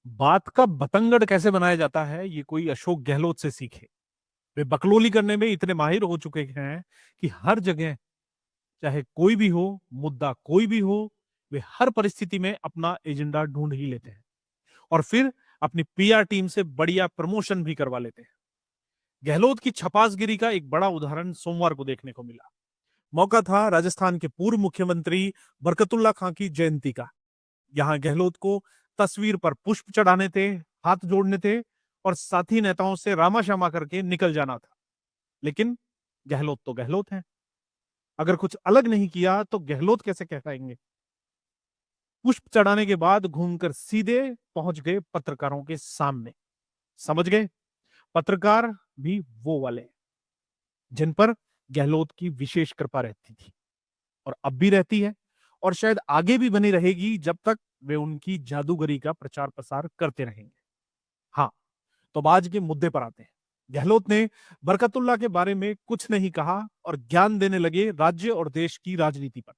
बात का बतंगड़ कैसे बनाया जाता है, ये कोई अशोक गहलोत से सीखे। वे बकलोली करने में इतने माहिर हो चुके हैं कि हर जगह, चाहे कोई भी हो, मुद्दा कोई भी हो, वे हर परिस्थिति में अपना एजेंडा ढूंढ ही लेते हैं और फिर अपनी पीआर टीम से बढ़िया प्रमोशन भी करवा लेते हैं। गहलोत की छपासगिरी का एक बड़ा उदाहरण सोमवार को देखने को मिला। मौका था राजस्थान के पूर्व मुख्यमंत्री बरकतुल्ला खां की जयंती का। यहां गहलोत को तस्वीर पर पुष्प चढ़ाने थे, हाथ जोड़ने थे और साथी नेताओं से रामाशामा करके निकल जाना था। लेकिन गहलोत तो गहलोत है। अगर कुछ अलग नहीं किया तो गहलोत कैसे कहलाएंगे। पुष्प चढ़ाने के बाद घूमकर सीधे पहुंच गए पत्रकारों के सामने। समझ गए, पत्रकार भी वो वाले जिन पर गहलोत की विशेष कृपा रहती थी और अब भी रहती है और शायद आगे भी बनी रहेगी जब तक वे उनकी जादूगरी का प्रचार प्रसार करते रहेंगे। हाँ, तो अब आज के मुद्दे पर आते हैं। गहलोत ने बरकतुल्ला के बारे में कुछ नहीं कहा और ज्ञान देने लगे राज्य और देश की राजनीति पर।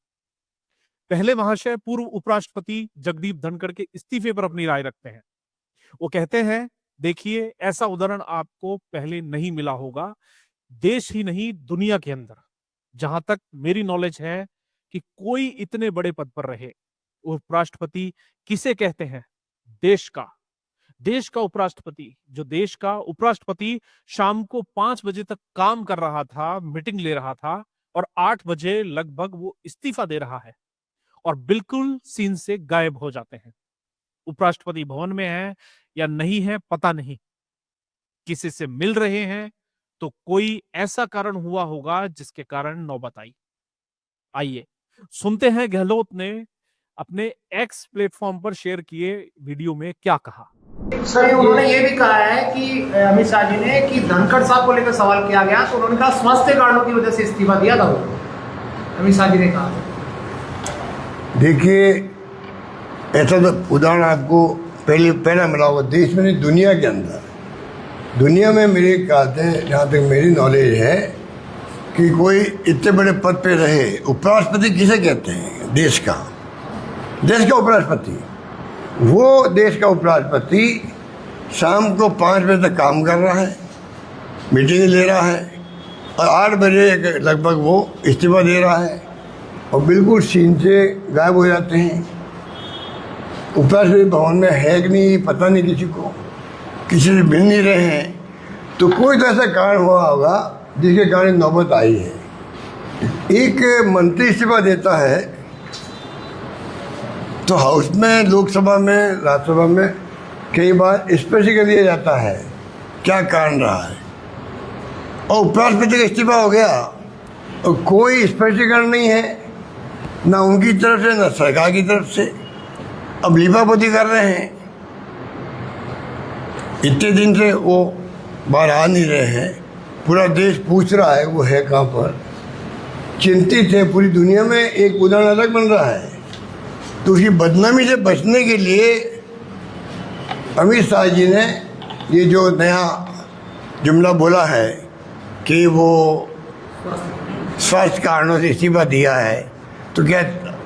पहले महाशय पूर्व उपराष्ट्रपति जगदीप धनखड़ के इस्तीफे पर अपनी राय रखते हैं। वो कहते हैं, देखिए, ऐसा उदाहरण आपको पहले नहीं मिला होगा, देश ही नहीं दुनिया के अंदर, जहां तक मेरी नॉलेज है, कि कोई इतने बड़े पद पर रहे। उपराष्ट्रपति किसे कहते हैं? देश का। देश का उपराष्ट्रपति। जो देश का उपराष्ट्रपति शाम को 5 बजे तक काम कर रहा था, मीटिंग ले रहा था और 8 बजे लगभग वो इस्तीफा दे रहा है और बिल्कुल सीन से गायब हो जाते हैं। उपराष्ट्रपति भवन में है या नहीं है पता नहीं, किसी से मिल रहे हैं तो कोई ऐसा कारण हुआ होगा जिसके कारण नौबत आई। आइए सुनते हैं गहलोत ने अपने एक्स प्लेटफॉर्म पर शेयर किए वीडियो में क्या कहा। सर, उन्होंने ये भी कहा है कि अमित शाह जी ने कि धनखड़ साहब को लेकर सवाल किया गया तो उन्होंने कहा स्वास्थ्य कारणों की वजह से इस्तीफा दिया था वो। अमित शाह जी ने कहा। देखिए, ऐसा तो उदाहरण आपको पहला मिला होगा देश में नहीं, दुनिया के अंदर। दुनिया में मेरे ख्याल से, जहाँ तक मेरी नॉलेज है, कि कोई इतने बड़े पद पे रहे। उपराष्ट्रपति किसे कहते हैं? देश का उपराष्ट्रपति। वो देश का उपराष्ट्रपति शाम को 5 बजे तक काम कर रहा है, मीटिंग ले रहा है और 8 बजे लगभग वो इस्तीफा दे रहा है और बिल्कुल सीन से गायब हो जाते हैं। उपराष्ट्रपति भवन में है कि नहीं पता नहीं, किसी से मिल नहीं रहे हैं। तो कोई तो ऐसा कारण हुआ होगा जिसके कारण नौबत आई है। एक मंत्री इस्तीफा देता है तो हाउस में, लोकसभा में, राज्यसभा में कई बार स्पष्ट कर दिया जाता है क्या कारण रहा है। और उपराष्ट्रपति का इस्तीफा हो गया और कोई स्पष्टीकरण नहीं है, ना उनकी तरफ से ना सरकार की तरफ से। अब लीपापोती कर रहे हैं, इतने दिन से वो बाहर आ नहीं रहे हैं। पूरा देश पूछ रहा है वो है कहाँ पर, चिंतित है। पूरी दुनिया में एक उदाहरण अलग बन रहा है। तो उसकी बदनामी से बचने के लिए अमित शाह जी ने ये जो नया जुमला बोला है कि वो स्वास्थ्य कारणों से इस्तीफा दिया है, तो क्या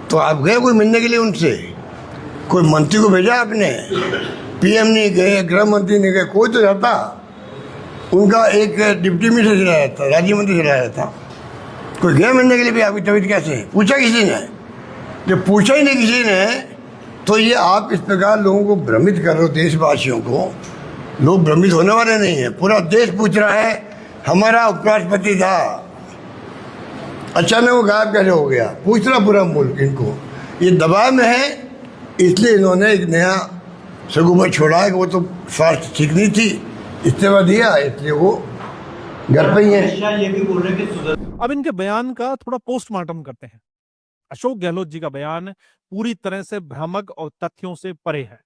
तो आप गए कोई मिलने के लिए उनसे? कोई मंत्री को भेजा आपने? पीएम नहीं गए, गृह मंत्री नहीं गए, कोई तो जाता। उनका एक डिप्टी मिनिस्टर चला जाता, राज्य मंत्री चला जाता। कोई गया मिलने के लिए भी आपकी तबीयत कैसे है? पूछा किसी ने? जब पूछा ही नहीं किसी ने, तो ये आप इस प्रकार लोगों को भ्रमित कर रहे हो, देशवासियों को। लोग भ्रमित होने वाले नहीं है। पूरा देश पूछ रहा है हमारा उपराष्ट्रपति था, अचानक वो गायब कैसे हो गया? पूछ रहा पूरा मुल्क इनको। ये दबाव में है, इसलिए इन्होंने एक नया सगुबा छोड़ा है कि वो तो स्वास्थ्य ठीक नहीं थी, इस्तीफा दिया, इसलिए वो घर पे ही है। ये भी बोल रहे कि अब इनके बयान का थोड़ा पोस्टमार्टम करते हैं। अशोक गहलोत जी का बयान पूरी तरह से भ्रामक और तथ्यों से परे है।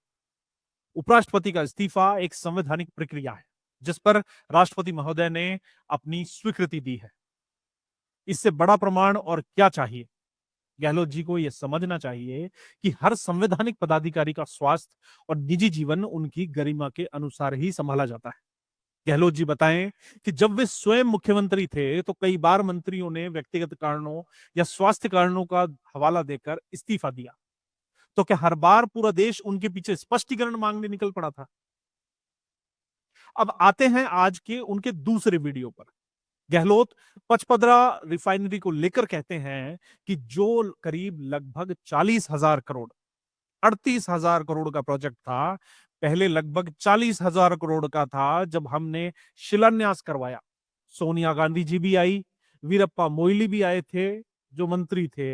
उपराष्ट्रपति का इस्तीफा एक संवैधानिक प्रक्रिया है जिस पर राष्ट्रपति महोदय ने अपनी स्वीकृति दी है। इससे बड़ा प्रमाण और क्या चाहिए? गहलोत जी को यह समझना चाहिए कि हर संवैधानिक पदाधिकारी का स्वास्थ्य और निजी जीवन उनकी गरिमा के अनुसार ही संभाला जाता है। गहलोत जी बताएं कि जब वे स्वयं मुख्यमंत्री थे तो कई बार मंत्रियों ने व्यक्तिगत कारणों या स्वास्थ्य कारणों का हवाला देकर इस्तीफा दिया। तो क्या हर बार पूरा देश उनके पीछे स्पष्टीकरण मांगने निकल पड़ा था? अब आते हैं आज के उनके दूसरे वीडियो पर। गहलोत पचपदरा रिफाइनरी को लेकर कहते हैं कि जो करीब लगभग 40,000 करोड़ 38,000 करोड़ का प्रोजेक्ट था, पहले लगभग 40,000 करोड़ का था। जब हमने शिलान्यास करवाया, सोनिया गांधी जी भी आई, वीरप्पा मोइली भी आए थे जो मंत्री थे।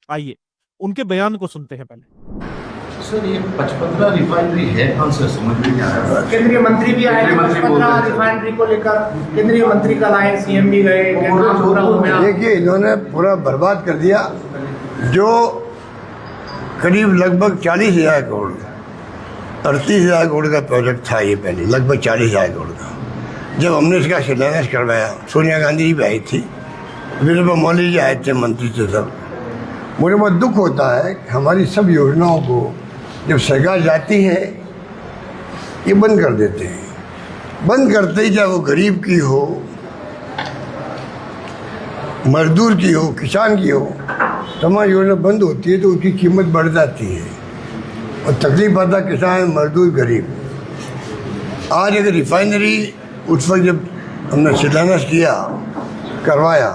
आइए उनके बयान को सुनते हैं पहले। सर ये पचपदरा रिफाइनरी है कौन सा, समझ में नहीं आ रहा। केंद्रीय मंत्री भी आए केंद्रीय मंत्री पचपदरा बोलते हैं। रिफाइनरी को लेकर, केंद्रीय मंत्री कल आए, सीएम भी गए, काम पूरा हो गया। देखिए इन्होंने पूरा बर्बाद कर दिया। जो करीब लगभग 40,000 करोड़ 38,000 करोड़ का प्रोजेक्ट था, ये पहले लगभग 40,000 करोड़ का। जब हमने इसका शिलान्यास करवाया, सोनिया गांधी जी भी आई थी, वीरप्पा मोइली जी आए थे मंत्री थे सब। मुझे बहुत दुख होता है कि हमारी सब योजनाओं को जब सरकार जाती है ये बंद कर देते हैं। बंद करते ही, चाहे वो गरीब की हो, मजदूर की हो, किसान की हो, तमाम योजना बंद होती है तो उसकी कीमत बढ़ जाती है और तकलीफ आता किसान, मजदूर, गरीब। आज अगर रिफाइनरी उस वक्त जब हमने शिलान्यास किया, करवाया,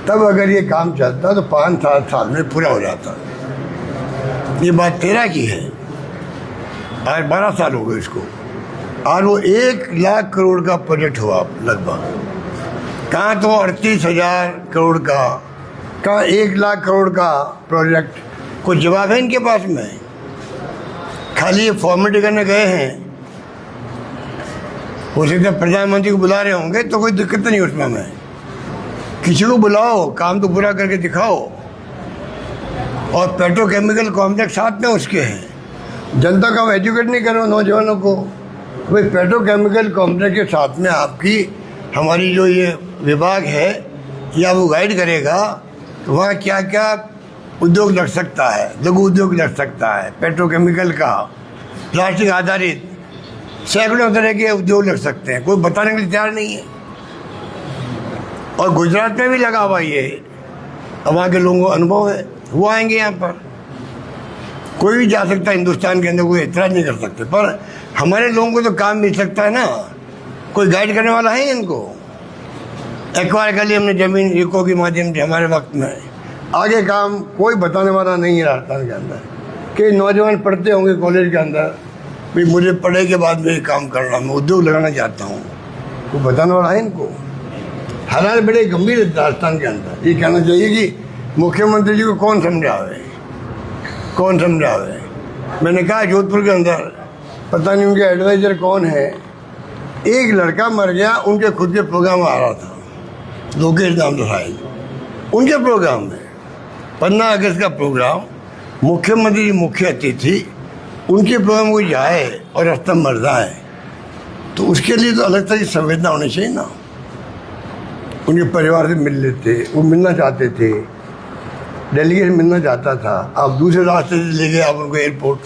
तब अगर ये काम चलता तो 5-7 साल में पूरा हो जाता। ये बात 13 की है, आज 12 साल हो गए इसको। और वो 1 लाख करोड़ का प्रोजेक्ट हुआ लगभग। कहाँ तो 38,000 करोड़ का, कहाँ 1 लाख करोड़ का प्रोजेक्ट। कोई जवाब है इनके पास में? खाली ये फॉर्मेलिटी करने गए हैं। हो सकता है प्रधानमंत्री को बुला रहे होंगे तो कोई दिक्कत नहीं उसमें। हमें किसी को बुलाओ, काम तो पूरा करके दिखाओ। और पेट्रोकेमिकल कॉम्प्लेक्स साथ में उसके हैं। जनता का एजुकेट नहीं करो नौजवानों को। भाई पेट्रोकेमिकल कॉम्प्लेक्स के साथ में आपकी हमारी जो ये विभाग है या वो गाइड करेगा तो वहाँ क्या क्या उद्योग लग सकता है, लघु उद्योग लग सकता है, पेट्रोकेमिकल का, प्लास्टिक आधारित सैकड़ों तरह के उद्योग लग सकते हैं। कोई बताने के लिए तैयार नहीं है। और गुजरात में भी लगा हुआ ये, अब वहाँ के लोगों को अनुभव है, वो आएंगे यहाँ पर। कोई भी जा सकता है हिंदुस्तान के अंदर, कोई एतराज़ नहीं कर सकते। पर हमारे लोगों को तो काम मिल सकता है ना, कोई गाइड करने वाला है इनको। एक्वायर कर ली हमने ज़मीन इको के माध्यम से हमारे वक्त में, आगे काम कोई बताने वाला नहीं है राजस्थान के अंदर। कई नौजवान पढ़ते होंगे कॉलेज के अंदर, भाई मुझे पढ़े के बाद में काम करना, मैं उद्योग लगाना चाहता हूँ, कोई बताने वाला है इनको? हालात बड़े गंभीर है राजस्थान के अंदर। ये कहना चाहिए कि मुख्यमंत्री जी को कौन समझावे, कौन समझावे। मैंने कहा जोधपुर के अंदर पता नहीं उनके एडवाइज़र कौन है, एक लड़का मर गया, उनके खुद के प्रोग्राम आ रहा था, लोकेश नाम था भाई, उनके प्रोग्राम में 15 अगस्त का प्रोग्राम, मुख्यमंत्री जी मुख्य अतिथि, उनके प्रोग्राम को जाए और रास्ता मर जाए तो उसके लिए तो अलग तरह की संवेदना होनी चाहिए ना। उनके परिवार से मिल लेते, वो मिलना चाहते थे, डेलीगेट मिलना चाहता था। आप दूसरे रास्ते से ले गए आप उनको एयरपोर्ट।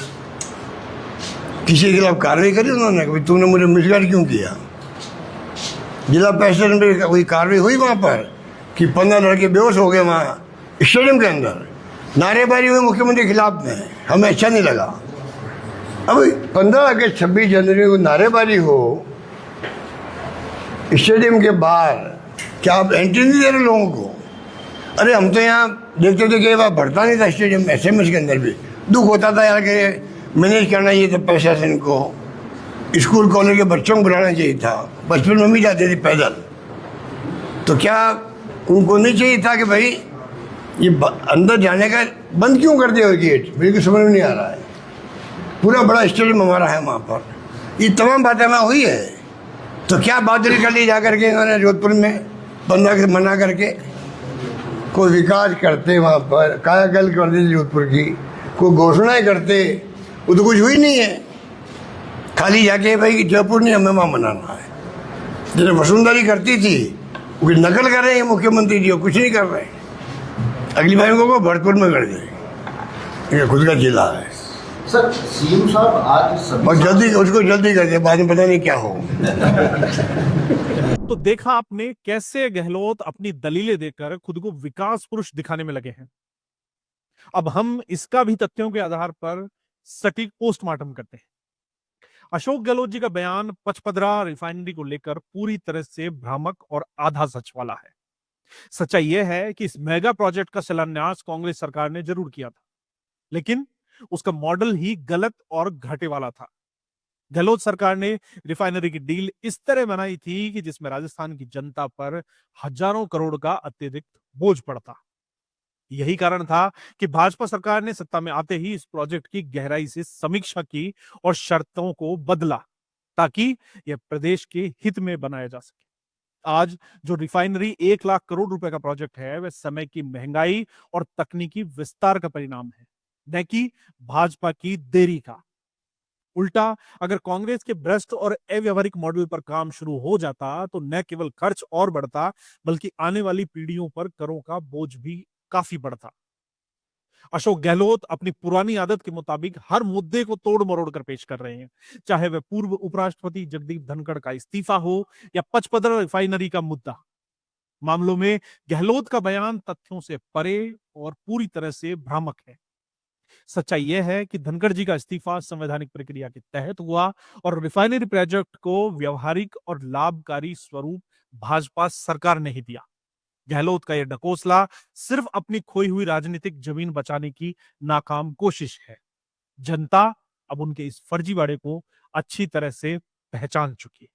किसी के खिलाफ कार्रवाई करी उन्होंने, भाई तुमने मुझे मिसगाइड क्यों किया? जिला परिषद में कोई कार्रवाई हुई वहाँ पर कि 15 लड़के बेहोश हो गए वहाँ स्टेडियम के अंदर, नारेबाजी हुई मुख्यमंत्री के खिलाफ में, हमें अच्छा नहीं लगा। अब 15 अगस्त 26 जनवरी को नारेबाजी हो स्टेडियम के बाहर, क्या आप एंट्री नहीं दे रहे लोगों को? अरे हम तो यहाँ देखते थे कि वहाँ भरता नहीं था स्टेडियम में, SMS के अंदर भी दुख होता था यार कि मैनेज करना चाहिए था प्रशासन को, स्कूल कॉलेज के बच्चों को बुलाना चाहिए था। बचपन में भी जाते थे पैदल, तो क्या उनको नहीं चाहिए था कि भाई ये अंदर जाने का बंद क्यों कर दिया गेट? मेरे को समझ में नहीं आ रहा है। पूरा बड़ा स्टेडियम हमारा है वहाँ पर, ये तमाम बातें वहाँ हुई है। तो क्या बहादुरी कर ली जा करके इन्होंने जोधपुर में 15 से मना करके? कोई विकास करते वहाँ पर, कायाकल्प कर दी जोधपुर की, कोई घोषणाएं करते, वो तो कुछ हुई नहीं है। खाली जाके भाई जयपुर नहीं हमें वहाँ मनाना है, जैसे वसुंधरा करती थी, वो नकल कर रहे हैं मुख्यमंत्री जी, कुछ नहीं कर रहे। अगली बार को भरतपुर में कर दे, ये खुद का जिला है। सर सीएम साहब आज सभी और जल्दी उसको जल्दी कर दे, बाद में पता नहीं क्या हो। तो देखा आपने कैसे गहलोत अपनी दलीलें देकर खुद को विकास पुरुष दिखाने में लगे हैं। अब हम इसका भी तथ्यों के आधार पर सटीक पोस्टमार्टम करते हैं। अशोक गहलोत जी का बयान पचपदरा रिफाइनरी को लेकर पूरी तरह से भ्रामक और आधा सच वाला है। सच्चाई यह है कि इस मेगा प्रोजेक्ट का शिलान्यास कांग्रेस सरकार ने जरूर किया था, लेकिन उसका मॉडल ही गलत और घाटे वाला था। गहलोत सरकार ने रिफाइनरी की डील इस तरह बनाई थी कि जिसमें राजस्थान की जनता पर हजारों करोड़ का अत्यधिक बोझ पड़ता। यही कारण था कि भाजपा सरकार ने सत्ता में आते ही इस प्रोजेक्ट की गहराई से समीक्षा की और शर्तों को बदला, ताकि यह प्रदेश के हित में बनाया जा सके। आज जो रिफाइनरी 1 लाख करोड़ रुपए का प्रोजेक्ट है, वह समय की महंगाई और तकनीकी विस्तार का परिणाम है, न कि भाजपा की देरी का। उल्टा अगर कांग्रेस के भ्रष्ट और अव्यवहारिक मॉडल पर काम शुरू हो जाता तो न केवल खर्च और बढ़ता, बल्कि आने वाली पीढ़ियों पर करों का बोझ भी काफी बढ़ता। अशोक गहलोत अपनी पुरानी आदत के मुताबिक हर मुद्दे को तोड़ मरोड़ कर पेश कर रहे हैं, चाहे वह पूर्व उपराष्ट्रपति जगदीप धनखड़ का इस्तीफा हो या पचपदरा रिफाइनरी का मुद्दा। मामलों में गहलोत का बयान तथ्यों से परे और पूरी तरह से भ्रामक है। सच्चाई यह है कि धनखड़ जी का इस्तीफा संवैधानिक प्रक्रिया के तहत हुआ और रिफाइनरी प्रोजेक्ट को व्यवहारिक और लाभकारी स्वरूप भाजपा सरकार ने ही दिया। गहलोत का यह ढकोसला सिर्फ अपनी खोई हुई राजनीतिक जमीन बचाने की नाकाम कोशिश है। जनता अब उनके इस फर्जीवाड़े को अच्छी तरह से पहचान चुकी है।